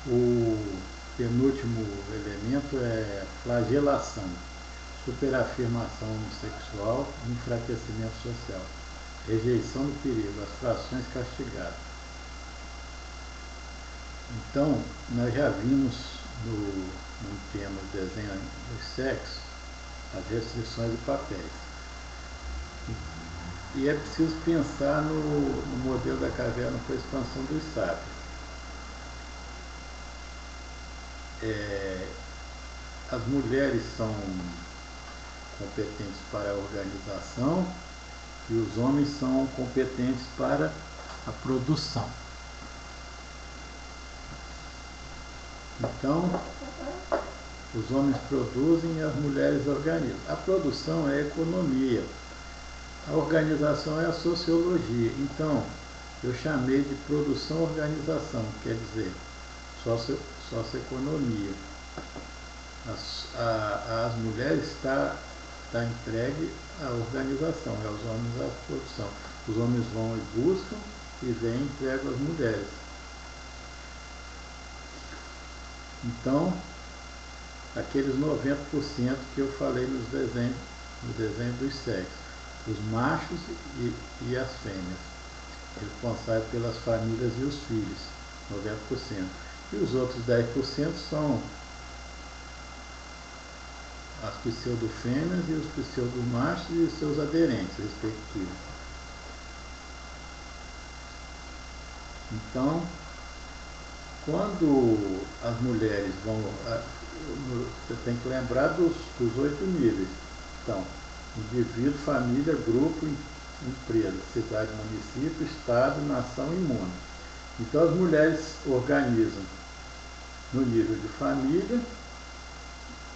O penúltimo elemento é flagelação, superafirmação homossexual, enfraquecimento social, rejeição do perigo, as frações castigadas. Então, nós já vimos no tema do desenho dos sexos as restrições de papéis. E é preciso pensar no modelo da caverna para a expansão dos sábios. As mulheres são competentes para a organização e os homens são competentes para a produção. Então, os homens produzem e as mulheres organizam. A produção é a economia, a organização é a sociologia. Então, eu chamei de produção-organização, quer dizer, socioeconomia. As mulheres está entregue à organização, e aos homens à produção. Os homens vão e buscam e vêm e entregam às mulheres. Então, aqueles 90% que eu falei no desenho dos sexos, os machos e as fêmeas, responsáveis pelas famílias e os filhos, 90%. E os outros 10% são as pseudofêmeas e os pseudomachos e seus aderentes respectivos. Então, quando as mulheres vão... Você tem que lembrar dos 8 níveis. Então, indivíduo, família, grupo, empresa, cidade, município, estado, nação e mundo. Então, as mulheres organizam no nível de família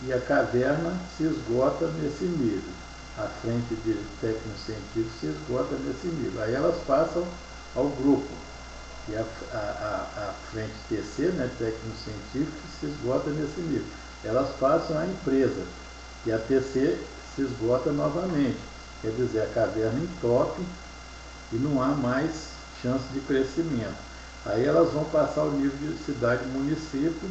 e a caverna se esgota nesse nível. A frente de técnico-científico se esgota nesse nível. Aí elas passam ao grupo. E a frente TC, né, técnico-científico, se esgota nesse nível. Elas passam à empresa. E a TC se esgota novamente. Quer dizer, a caverna entope e não há mais chance de crescimento. Aí elas vão passar ao nível de cidade, município,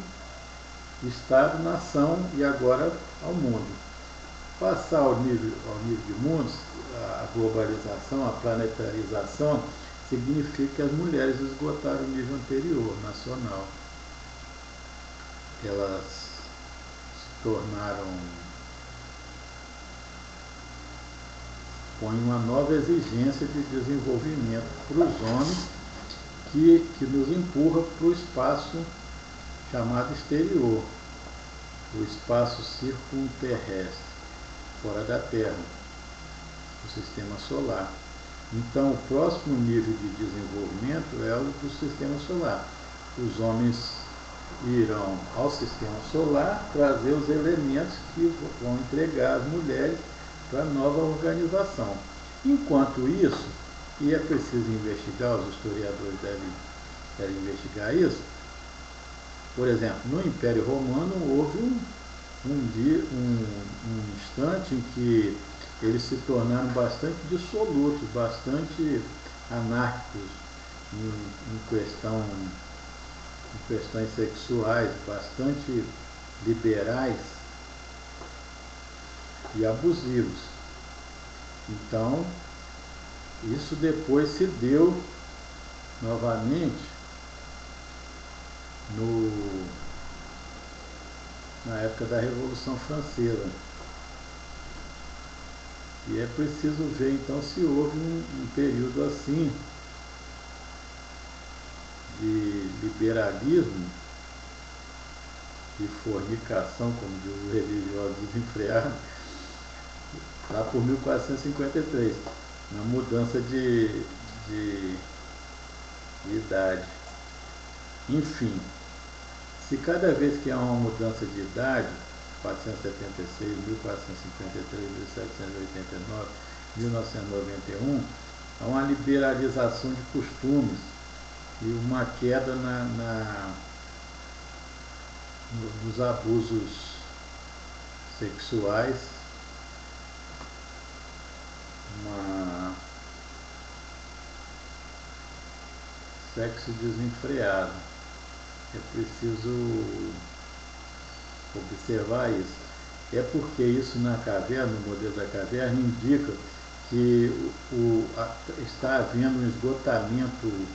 estado, nação e agora ao mundo. Passar ao nível de mundos, a globalização, a planetarização, significa que as mulheres esgotaram o nível anterior, nacional. Elas se tornaram... põe uma nova exigência de desenvolvimento para os homens que nos empurra para o espaço chamado exterior, o espaço circunterrestre, fora da Terra, o sistema solar. Então, o próximo nível de desenvolvimento é o do sistema solar. Os homens irão ao sistema solar trazer os elementos que vão entregar às mulheres para a nova organização. Enquanto isso, e é preciso investigar, os historiadores devem investigar isso, por exemplo, no Império Romano houve um instante em que eles se tornaram bastante dissolutos, bastante anárquicos em questões sexuais, bastante liberais e abusivos. Então, isso depois se deu novamente na época da Revolução Francesa. E é preciso ver então se houve um período assim de liberalismo, de fornicação, como diz o religioso desenfreado, lá por 1453, na mudança de idade. Enfim, se cada vez que há uma mudança de idade, 476, 1453, 1789, 1991, há uma liberalização de costumes e uma queda nos abusos sexuais, sexo desenfreado. É preciso observar isso. É porque isso na caverna, no modelo da caverna, indica que está havendo um esgotamento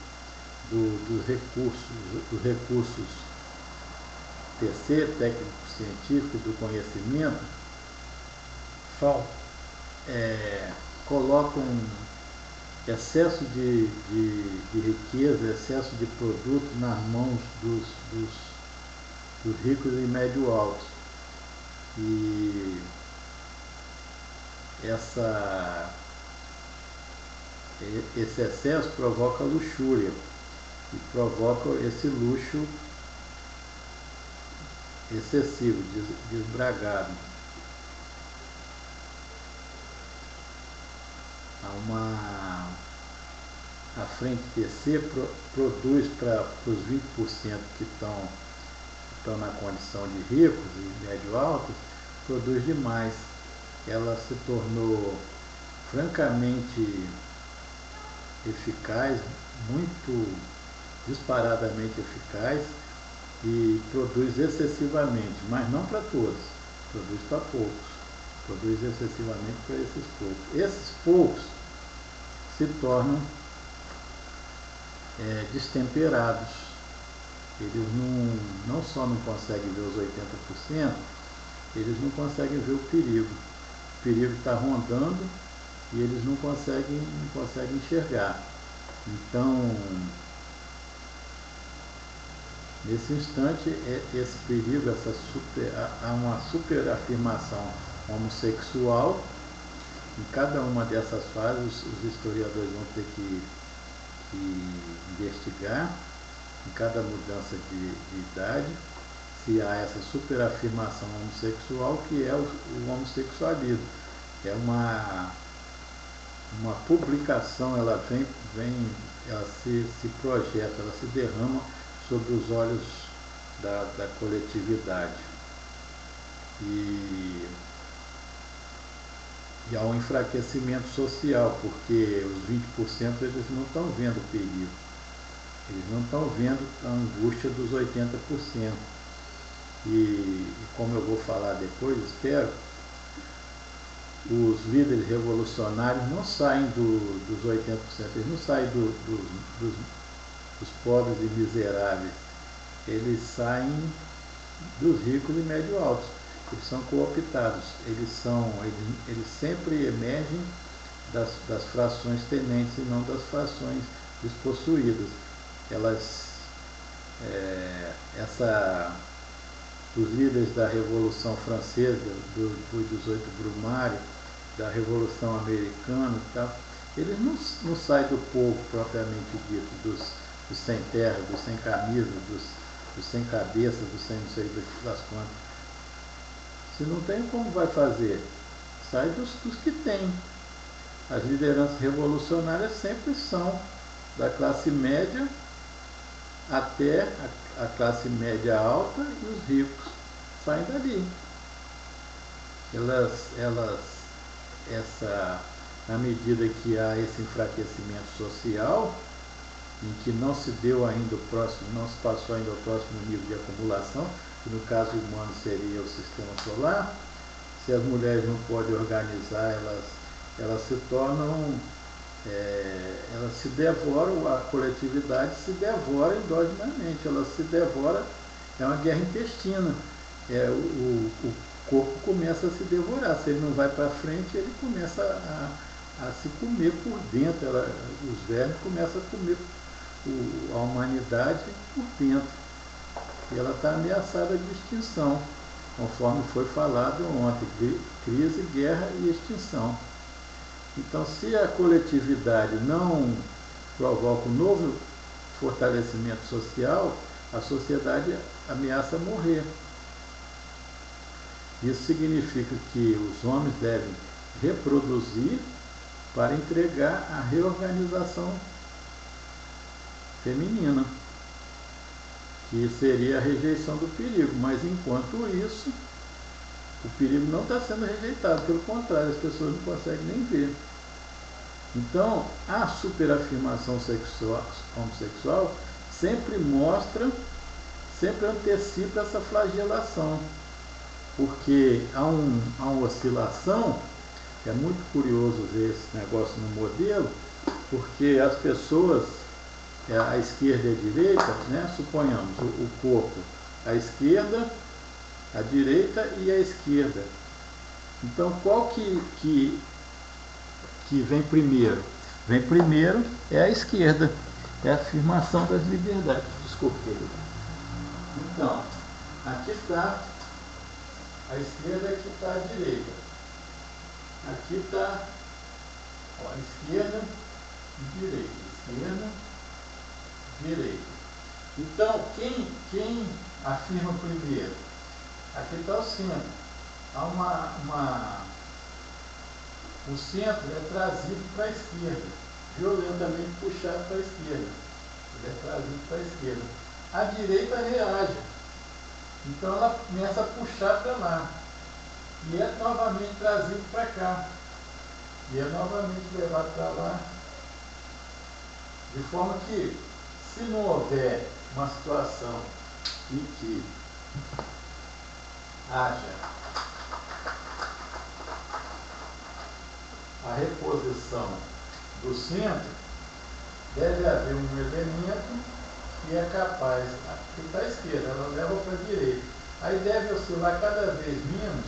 dos recursos TC, técnico-científico, do conhecimento, colocam excesso de riqueza, excesso de produto nas mãos dos ricos e médio altos. E esse excesso provoca luxúria e provoca esse luxo excessivo, desbragado. A frente TC produz para os 20% que estão na condição de ricos e médio altos, produz demais. Ela se tornou francamente eficaz, muito disparadamente eficaz, e produz excessivamente, mas não para todos, produz para poucos, produz excessivamente para esses poucos. Esses poucos se tornam destemperados. Eles não só não conseguem ver os 80%, eles não conseguem ver o perigo. O perigo está rondando e eles não conseguem enxergar. Então, nesse instante, esse perigo, há uma superafirmação homossexual. Em cada uma dessas fases, os historiadores vão ter que investigar, em cada mudança de idade, se há essa superafirmação homossexual, que é o homossexualismo. É uma publicação, ela se projeta, ela se derrama sobre os olhos da coletividade. E há um enfraquecimento social, porque os 20% eles não estão vendo o perigo, eles não estão vendo a angústia dos 80%. E como eu vou falar depois, espero, os líderes revolucionários não saem dos 80%, eles não saem dos pobres e miseráveis, eles saem dos ricos e médio altos. Eles são cooptados, eles sempre emergem das frações tenentes e não das frações despossuídas. Os líderes da Revolução Francesa, do 18 Brumário, da Revolução Americana e tal, eles não saem do povo propriamente dito, dos sem terra, dos sem camisa, dos sem cabeça, dos sem não sei das quantas. Se não tem, como vai fazer? Sai dos que tem. As lideranças revolucionárias sempre são da classe média até a classe média alta, e os ricos saem dali. Na medida que há esse enfraquecimento social, em que não se deu ainda não se passou ainda o próximo nível de acumulação, que no caso humano seria o sistema solar, se as mulheres não podem organizar, elas se tornam, elas se devoram, a coletividade se devora endogenamente, ela se devora, é uma guerra intestina. O corpo começa a se devorar, se ele não vai para frente, ele começa a se comer por dentro, os vermes começam a comer a humanidade por dentro. E ela está ameaçada de extinção, conforme foi falado ontem, crise, guerra e extinção. Então, se a coletividade não provoca um novo fortalecimento social, a sociedade ameaça morrer. Isso significa que os homens devem reproduzir para entregar a reorganização feminina, que seria a rejeição do perigo. Mas, enquanto isso, o perigo não está sendo rejeitado, pelo contrário, as pessoas não conseguem nem ver. Então, a superafirmação homossexual sempre mostra sempre antecipa essa flagelação, porque há uma oscilação. É muito curioso ver esse negócio no modelo, porque as pessoas, a esquerda e a direita, né, suponhamos o corpo, a esquerda, a direita e a esquerda. Então, qual que vem primeiro? Vem primeiro é a esquerda, é a afirmação das liberdades. Desculpe. Então, aqui está a esquerda, aqui está a direita. Aqui está a esquerda e direita. Esquerda, direita. Então, quem afirma primeiro? Aqui está o centro. Há o centro é trazido para a esquerda, violentamente puxado para a esquerda. Ele é trazido para a esquerda. A direita reage. Então ela começa a puxar para lá. E é novamente trazido para cá. E é novamente levado para lá. De forma que, se não houver uma situação em que haja a reposição do centro, deve haver um elemento que é capaz, que está à esquerda, ela leva para a direita. Aí deve oscilar cada vez menos,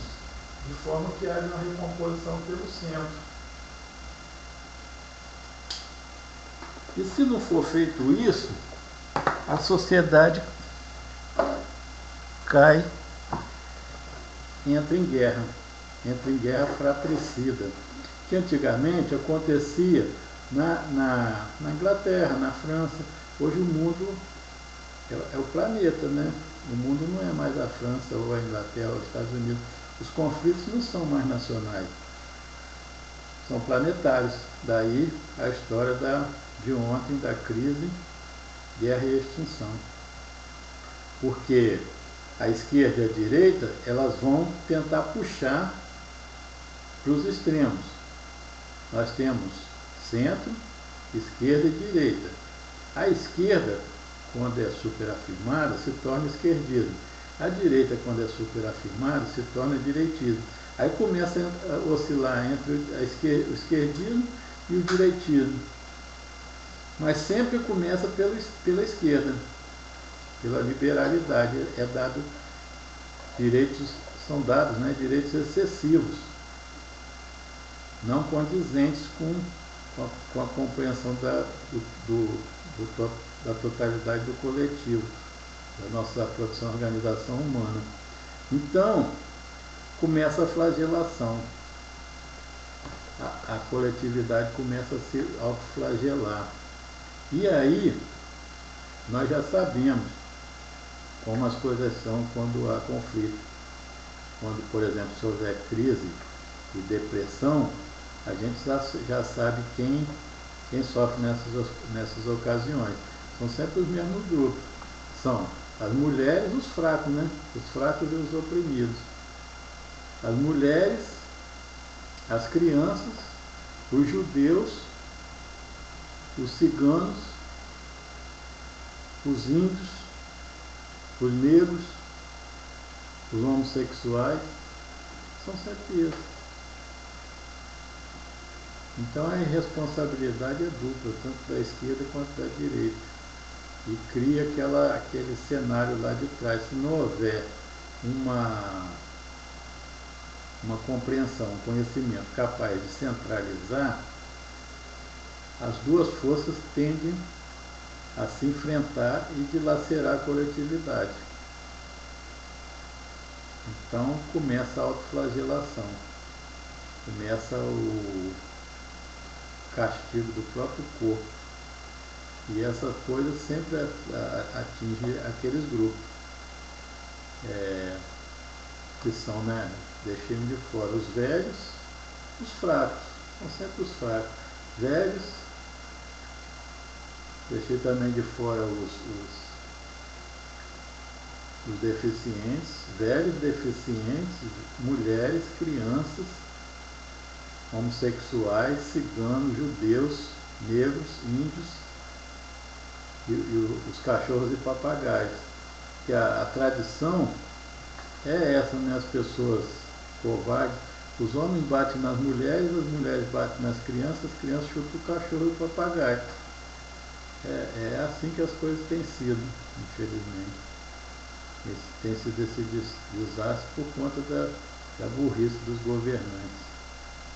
de forma que haja uma recomposição pelo centro. E se não for feito isso, a sociedade cai, entra em guerra fratricida, que antigamente acontecia na Inglaterra, na França. Hoje o mundo é o planeta, né? O mundo não é mais a França ou a Inglaterra ou os Estados Unidos. Os conflitos não são mais nacionais, são planetários. Daí a história de ontem da crise, guerra e extinção. Porque a esquerda e a direita, elas vão tentar puxar para os extremos. Nós temos centro, esquerda e direita. A esquerda, quando é superafirmada, se torna esquerdismo. A direita, quando é superafirmada, se torna direitismo. Aí começa a oscilar entre o esquerdismo e o direitismo. Mas sempre começa pela esquerda, pela liberalidade. Direitos são dados, né, direitos excessivos, não condizentes com a compreensão da totalidade do coletivo, da nossa produção e organização humana. Então, começa a flagelação. A coletividade começa a se autoflagelar. E aí, nós já sabemos como as coisas são quando há conflito. Quando, por exemplo, se houver crise e depressão, a gente já sabe quem sofre nessas ocasiões. São sempre os mesmos grupos. São as mulheres, os fracos, né? Os fracos e os oprimidos. As mulheres, as crianças, os judeus, os ciganos, os índios, os negros, os homossexuais, são sempre esses. Então a irresponsabilidade é dupla, tanto da esquerda quanto da direita. E cria aquele cenário lá de trás. Se não houver uma compreensão, um conhecimento capaz de centralizar, as duas forças tendem a se enfrentar e dilacerar a coletividade. Então começa a autoflagelação, começa o castigo do próprio corpo. E essa coisa sempre atinge aqueles grupos que são, né, deixemos de fora os velhos, os fracos, são sempre os fracos. Velhos, deixei também de fora os deficientes, velhos, deficientes, mulheres, crianças, homossexuais, ciganos, judeus, negros, índios e os cachorros e papagaios. que a tradição é essa, né? As pessoas covardes, os homens batem nas mulheres, as mulheres batem nas crianças, as crianças chutam o cachorro e o papagaio. É assim que as coisas têm sido, infelizmente. Tem sido esse desastre por conta da burrice dos governantes.